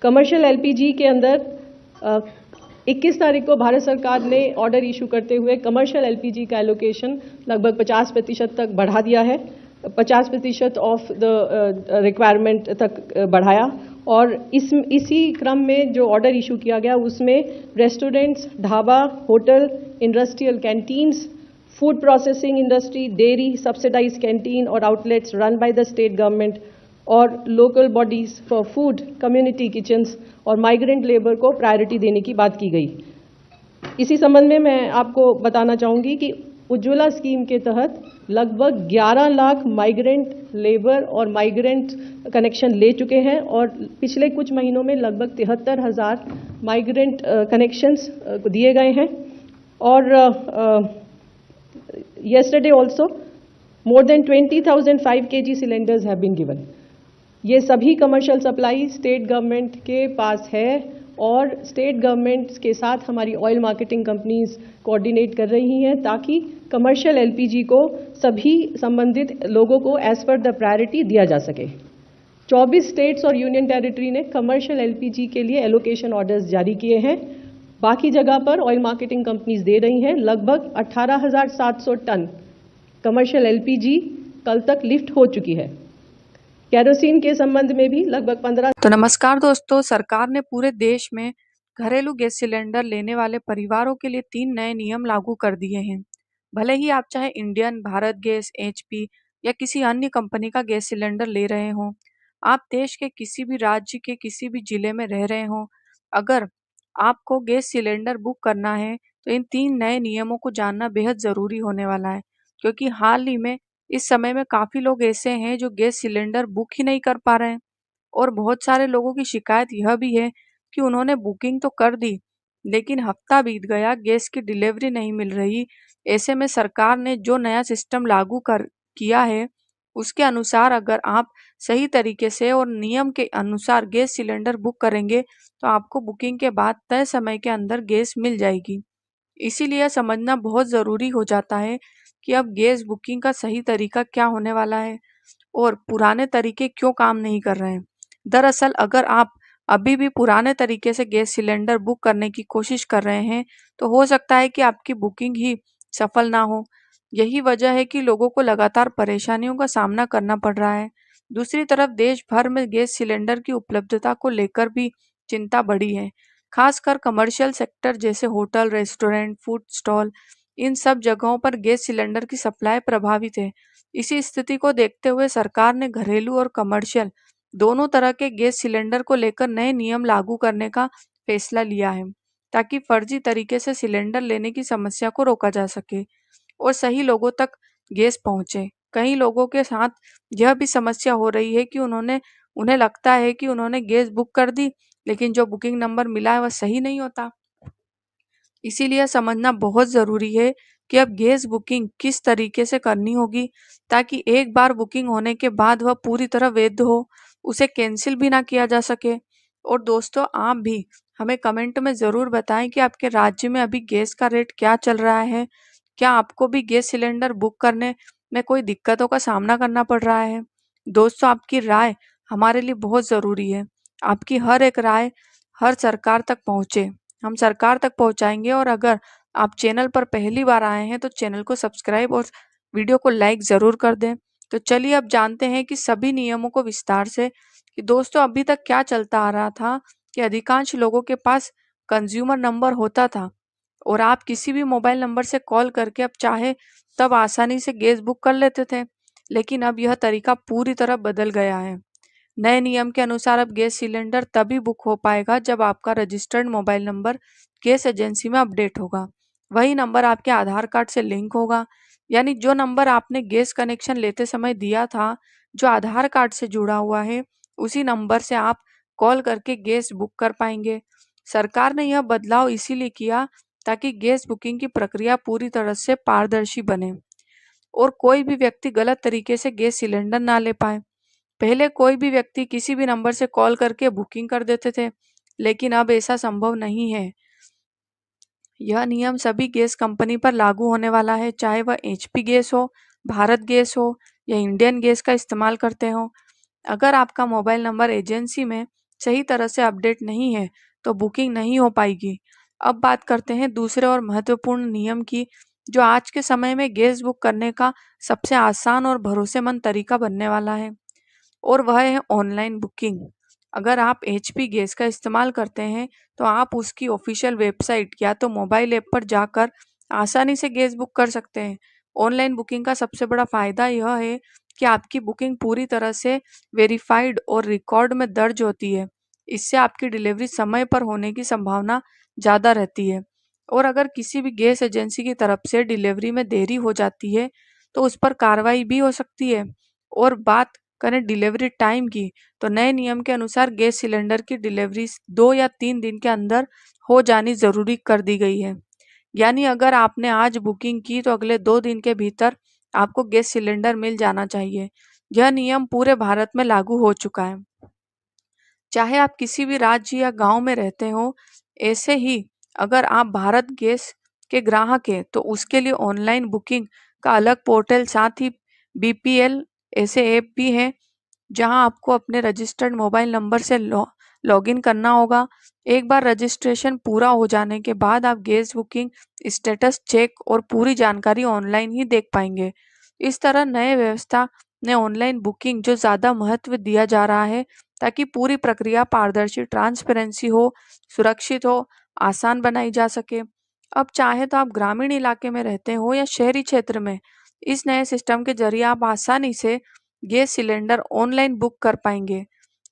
Commercial LPG के अंदर 21 तारीख को भारत सरकार ने ऑर्डर इशू करते हुए कमर्शियल एलपीजी का एलोकेशन लगभग 50% तक बढ़ा दिया है। 50% ऑफ द रिक्वायरमेंट तक बढ़ाया और इसी क्रम में जो ऑर्डर इशू किया गया उसमें restaurants, dhaba, hotel, industrial canteens, food processing industry, dairy, subsidise canteen और outlets run by the state government और local bodies for food, community kitchens और माइग्रेंट लेबर को प्रायोरिटी देने की बात की गई। इसी संबंध में मैं आपको बताना चाहूँगी कि उज्ज्वला स्कीम के तहत लगभग 11 लाख माइग्रेंट लेबर और माइग्रेंट कनेक्शन ले चुके हैं और पिछले कुछ महीनों में लगभग 73,000 माइग्रेंट कनेक्शंस दिए गए हैं। और yesterday also more than 20,000 5 kg cylinders have been given। ये सभी कमर्शियल सप्लाई स्टेट गवर्नमेंट के पास है और स्टेट गवर्नमेंट के साथ हमारी ऑयल मार्केटिंग कंपनीज कोऑर्डिनेट कर रही हैं ताकि कमर्शियल एलपीजी को सभी संबंधित लोगों को एज पर द प्रायोरिटी दिया जा सके। 24 स्टेट्स और यूनियन टेरिटरी ने कमर्शियल एलपीजी के लिए एलोकेशन ऑर्डर्स जारी किए हैं। बाकी जगह पर ऑयल मार्केटिंग कंपनीज दे रही हैं। लगभग 18,700 टन कमर्शियल एलपीजी कल तक लिफ्ट हो चुकी है। केरोसिन के संबंध में भी लगभग 15। तो नमस्कार दोस्तों, सरकार ने पूरे देश में घरेलू गैस सिलेंडर लेने वाले परिवारों के लिए 3 नए नियम लागू कर दिए हैं। भले ही आप चाहे इंडियन, भारत गैस, एचपी या किसी अन्य कंपनी का गैस सिलेंडर ले रहे हों, आप देश के किसी भी राज्य के किसी भी जिले में रह रहे हों, अगर आपको गैस सिलेंडर बुक करना है तो इन 3 नए नियमों को जानना बेहद ज़रूरी होने वाला है, क्योंकि हाल ही में इस समय में काफ़ी लोग ऐसे हैं जो गैस सिलेंडर बुक ही नहीं कर पा रहे हैं और बहुत सारे लोगों की शिकायत यह भी है कि उन्होंने बुकिंग तो कर दी लेकिन हफ्ता बीत गया, गैस की डिलीवरी नहीं मिल रही। ऐसे में सरकार ने जो नया सिस्टम लागू किया है उसके अनुसार अगर आप सही तरीके से और नियम के अनुसार गैस सिलेंडर बुक करेंगे तो आपको बुकिंग के बाद तय समय के अंदर गैस मिल जाएगी। इसीलिए समझना बहुत ज़रूरी हो जाता है कि अब गैस बुकिंग का सही तरीका क्या होने वाला है और पुराने तरीके क्यों काम नहीं कर रहे हैं। दरअसल अगर आप अभी भी पुराने तरीके से गैस सिलेंडर बुक करने की कोशिश कर रहे हैं तो हो सकता है कि आपकी बुकिंग ही सफल ना हो। यही वजह है कि लोगों को लगातार परेशानियों का सामना करना पड़ रहा है। दूसरी तरफ देश भर में गैस सिलेंडर की उपलब्धता को लेकर भी चिंता बढ़ी है, खासकर कमर्शियल सेक्टर जैसे होटल, रेस्टोरेंट, फूड स्टॉल, इन सब जगहों पर गैस सिलेंडर की सप्लाई प्रभावित है। इसी स्थिति को देखते हुए सरकार ने घरेलू और कमर्शियल दोनों तरह के गैस सिलेंडर को लेकर नए नियम लागू करने का फैसला लिया है ताकि फर्जी तरीके से सिलेंडर लेने की समस्या को रोका जा सके और सही लोगों तक गैस पहुंचे। कई लोगों के साथ यह भी समस्या हो रही है कि उन्हें लगता है कि उन्होंने गैस बुक कर दी लेकिन जो बुकिंग नंबर मिला है वह सही नहीं होता। इसीलिए समझना बहुत ज़रूरी है कि अब गैस बुकिंग किस तरीके से करनी होगी ताकि एक बार बुकिंग होने के बाद वह पूरी तरह वैध हो, उसे कैंसिल भी ना किया जा सके। और दोस्तों, आप भी हमें कमेंट में ज़रूर बताएं कि आपके राज्य में अभी गैस का रेट क्या चल रहा है। क्या आपको भी गैस सिलेंडर बुक करने में कोई दिक्कतों का सामना करना पड़ रहा है? दोस्तों, आपकी राय हमारे लिए बहुत ज़रूरी है। आपकी हर एक राय हर सरकार तक पहुँचे, हम सरकार तक पहुँचाएंगे। और अगर आप चैनल पर पहली बार आए हैं तो चैनल को सब्सक्राइब और वीडियो को लाइक ज़रूर कर दें। तो चलिए अब जानते हैं कि सभी नियमों को विस्तार से। कि दोस्तों, अभी तक क्या चलता आ रहा था कि अधिकांश लोगों के पास कंज्यूमर नंबर होता था और आप किसी भी मोबाइल नंबर से कॉल करके अब चाहे तब आसानी से गैस बुक कर लेते थे, लेकिन अब यह तरीका पूरी तरह बदल गया है। नए नियम के अनुसार अब गैस सिलेंडर तभी बुक हो पाएगा जब आपका registered mobile number gas agency में अपडेट होगा। वही नंबर आपके आधार कार्ड से लिंक होगा, यानी जो नंबर आपने गैस कनेक्शन लेते समय दिया था, जो आधार कार्ड से जुड़ा हुआ है, उसी नंबर से आप कॉल करके गैस बुक कर पाएंगे। सरकार ने यह बदलाव इसीलिए किया ताकि गैस बुकिंग की प्रक्रिया पूरी तरह से पारदर्शी बने और कोई भी व्यक्ति गलत तरीके से गैस सिलेंडर ना ले पाए। पहले कोई भी व्यक्ति किसी भी नंबर से कॉल करके बुकिंग कर देते थे, लेकिन अब ऐसा संभव नहीं है। यह नियम सभी गैस कंपनी पर लागू होने वाला है, चाहे वह एचपी गैस हो, भारत गैस हो या इंडियन गैस का इस्तेमाल करते हो। अगर आपका मोबाइल नंबर एजेंसी में सही तरह से अपडेट नहीं है तो बुकिंग नहीं हो पाएगी। अब बात करते हैं दूसरे और महत्वपूर्ण नियम की, जो आज के समय में गैस बुक करने का सबसे आसान और भरोसेमंद तरीका बनने वाला है, और वह है ऑनलाइन बुकिंग। अगर आप एचपी गैस का इस्तेमाल करते हैं तो आप उसकी ऑफिशियल वेबसाइट या तो मोबाइल ऐप पर जाकर आसानी से गैस बुक कर सकते हैं। ऑनलाइन बुकिंग का सबसे बड़ा फायदा यह है कि आपकी बुकिंग पूरी तरह से वेरीफाइड और रिकॉर्ड में दर्ज होती है। इससे आपकी डिलीवरी समय पर होने की संभावना ज़्यादा रहती है। और अगर किसी भी गैस एजेंसी की तरफ से डिलीवरी में देरी हो जाती है तो उस पर कार्रवाई भी हो सकती है। और बात करें डिलीवरी टाइम की, तो नए नियम के अनुसार गैस सिलेंडर की डिलीवरी 2 या 3 दिन के अंदर हो जानी जरूरी कर दी गई है। यानी अगर आपने आज बुकिंग की तो अगले 2 दिन के भीतर आपको गैस सिलेंडर मिल जाना चाहिए। यह नियम पूरे भारत में लागू हो चुका है, चाहे आप किसी भी राज्य या गांव में रहते हो। ऐसे ही अगर आप भारत गैस के ग्राहक हैं तो उसके लिए ऑनलाइन बुकिंग का अलग पोर्टल, साथ ही बीपीएल ऐसे ऐप भी हैं जहां आपको अपने रजिस्टर्ड मोबाइल नंबर से लॉगिन करना होगा। एक बार रजिस्ट्रेशन पूरा हो जाने के बाद आप गैस बुकिंग स्टेटस चेक और पूरी जानकारी ऑनलाइन ही देख पाएंगे। इस तरह नए व्यवस्था ने ऑनलाइन बुकिंग जो ज़्यादा महत्व दिया जा रहा है, ताकि पूरी प्रक्रिया पारदर्शी, ट्रांसपेरेंसी हो, सुरक्षित हो, आसान बनाई जा सके। अब चाहे तो आप ग्रामीण इलाके में रहते हो या शहरी क्षेत्र में, इस नए सिस्टम के जरिए आप आसानी से गैस सिलेंडर ऑनलाइन बुक कर पाएंगे।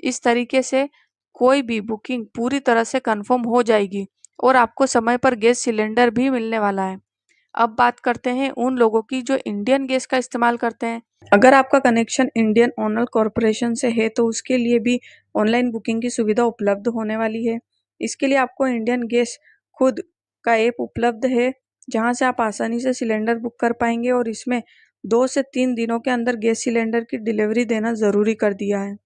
इस तरीके से कोई भी बुकिंग पूरी तरह से कंफर्म हो जाएगी और आपको समय पर गैस सिलेंडर भी मिलने वाला है। अब बात करते हैं उन लोगों की जो इंडियन गैस का इस्तेमाल करते हैं। अगर आपका कनेक्शन इंडियन ऑयल कॉरपोरेशन से है तो उसके लिए भी ऑनलाइन बुकिंग की सुविधा उपलब्ध होने वाली है। इसके लिए आपको इंडियन गैस खुद का ऐप उपलब्ध है, जहां से आप आसानी से सिलेंडर बुक कर पाएंगे, और इसमें 2 से 3 दिनों के अंदर गैस सिलेंडर की डिलीवरी देना ज़रूरी कर दिया है।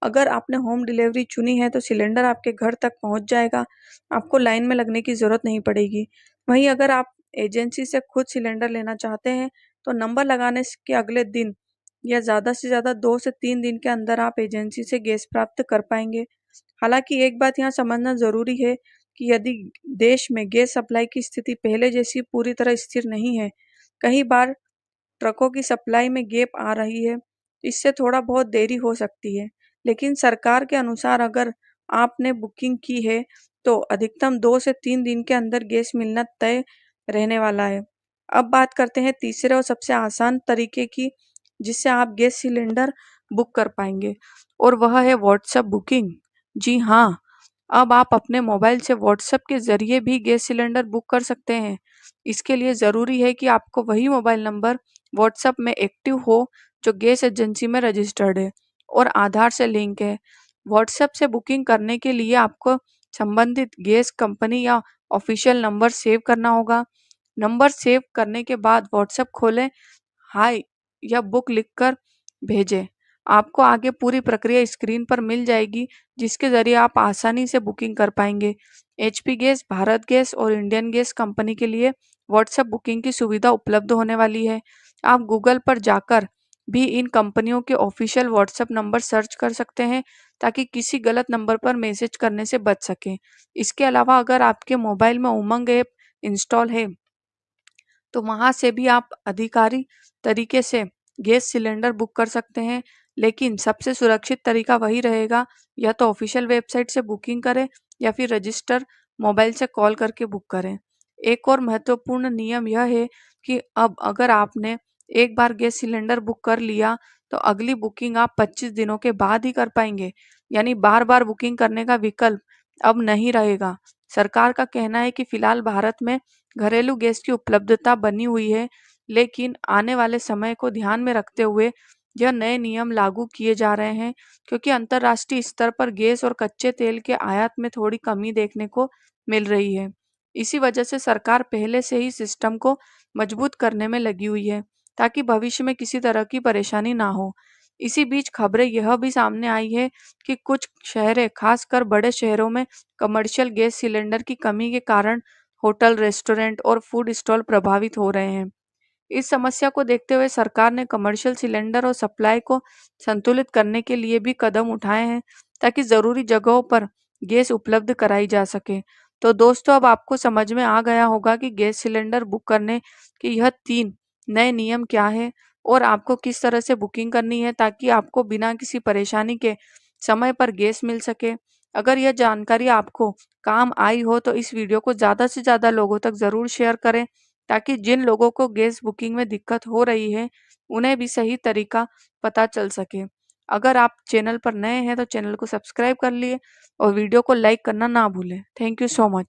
अगर आपने होम डिलीवरी चुनी है तो सिलेंडर आपके घर तक पहुंच जाएगा, आपको लाइन में लगने की ज़रूरत नहीं पड़ेगी। वहीं अगर आप एजेंसी से खुद सिलेंडर लेना चाहते हैं तो नंबर लगाने के अगले दिन या ज़्यादा से ज़्यादा 2 से 3 दिन के अंदर आप एजेंसी से गैस प्राप्त कर पाएंगे। हालांकि एक बात यहाँ समझना ज़रूरी है कि यदि देश में गैस सप्लाई की स्थिति पहले जैसी पूरी तरह स्थिर नहीं है, कई बार ट्रकों की सप्लाई में गैप आ रही है, इससे थोड़ा बहुत देरी हो सकती है। लेकिन सरकार के अनुसार अगर आपने बुकिंग की है तो अधिकतम 2 से 3 दिन के अंदर गैस मिलना तय रहने वाला है। अब बात करते हैं तीसरे और सबसे आसान तरीके की, जिससे आप गैस सिलेंडर बुक कर पाएंगे, और वह है व्हाट्सएप बुकिंग। जी हाँ, अब आप अपने मोबाइल से व्हाट्सएप के जरिए भी गैस सिलेंडर बुक कर सकते हैं। इसके लिए ज़रूरी है कि आपको वही मोबाइल नंबर व्हाट्सएप में एक्टिव हो जो गैस एजेंसी में रजिस्टर्ड है और आधार से लिंक है। व्हाट्सएप से बुकिंग करने के लिए आपको संबंधित गैस कंपनी या ऑफिशियल नंबर सेव करना होगा। नंबर सेव करने के बाद व्हाट्सएप खोलें, हाय या बुक लिखकर भेजें। आपको आगे पूरी प्रक्रिया स्क्रीन पर मिल जाएगी, जिसके जरिए आप आसानी से बुकिंग कर पाएंगे। एचपी गैस, भारत गैस और इंडियन गैस कंपनी के लिए व्हाट्सएप बुकिंग की सुविधा उपलब्ध होने वाली है। आप गूगल पर जाकर भी इन कंपनियों के ऑफिशियल व्हाट्सएप नंबर सर्च कर सकते हैं, ताकि किसी गलत नंबर पर मैसेज करने से बच सकें। इसके अलावा अगर आपके मोबाइल में उमंग ऐप इंस्टॉल है तो वहां से भी आप अधिकारी तरीके से गैस सिलेंडर बुक कर सकते हैं। लेकिन सबसे सुरक्षित तरीका वही रहेगा, या तो ऑफिशियल वेबसाइट से बुकिंग करें या फिर रजिस्टर मोबाइल से कॉल करके बुक करें। एक और महत्वपूर्ण नियम यह है कि अब अगर आपने एक बार गैस सिलेंडर बुक कर लिया तो अगली बुकिंग आप 25 दिनों के बाद ही कर पाएंगे। यानी बार बार बुकिंग करने का विकल्प अब नहीं रहेगा। सरकार का कहना है कि फिलहाल भारत में घरेलू गैस की उपलब्धता बनी हुई है, लेकिन आने वाले समय को ध्यान में रखते हुए यह नए नियम लागू किए जा रहे हैं, क्योंकि अंतर्राष्ट्रीय स्तर पर गैस और कच्चे तेल के आयात में थोड़ी कमी देखने को मिल रही है। इसी वजह से सरकार पहले से ही सिस्टम को मजबूत करने में लगी हुई है, ताकि भविष्य में किसी तरह की परेशानी ना हो। इसी बीच खबरें यह भी सामने आई है कि कुछ शहरें, खासकर बड़े शहरों में कमर्शियल गैस सिलेंडर की कमी के कारण होटल, रेस्टोरेंट और फूड स्टॉल प्रभावित हो रहे हैं। इस समस्या को देखते हुए सरकार ने कमर्शियल सिलेंडर और सप्लाई को संतुलित करने के लिए भी कदम उठाए हैं, ताकि ज़रूरी जगहों पर गैस उपलब्ध कराई जा सके। तो दोस्तों, अब आपको समझ में आ गया होगा कि गैस सिलेंडर बुक करने के यह 3 नए नियम क्या है और आपको किस तरह से बुकिंग करनी है ताकि आपको बिना किसी परेशानी के समय पर गैस मिल सके। अगर यह जानकारी आपको काम आई हो तो इस वीडियो को ज़्यादा से ज़्यादा लोगों तक ज़रूर शेयर करें, ताकि जिन लोगों को गैस बुकिंग में दिक्कत हो रही है उन्हें भी सही तरीका पता चल सके। अगर आप चैनल पर नए हैं तो चैनल को सब्सक्राइब कर लिए और वीडियो को लाइक करना ना भूलें। Thank you so much.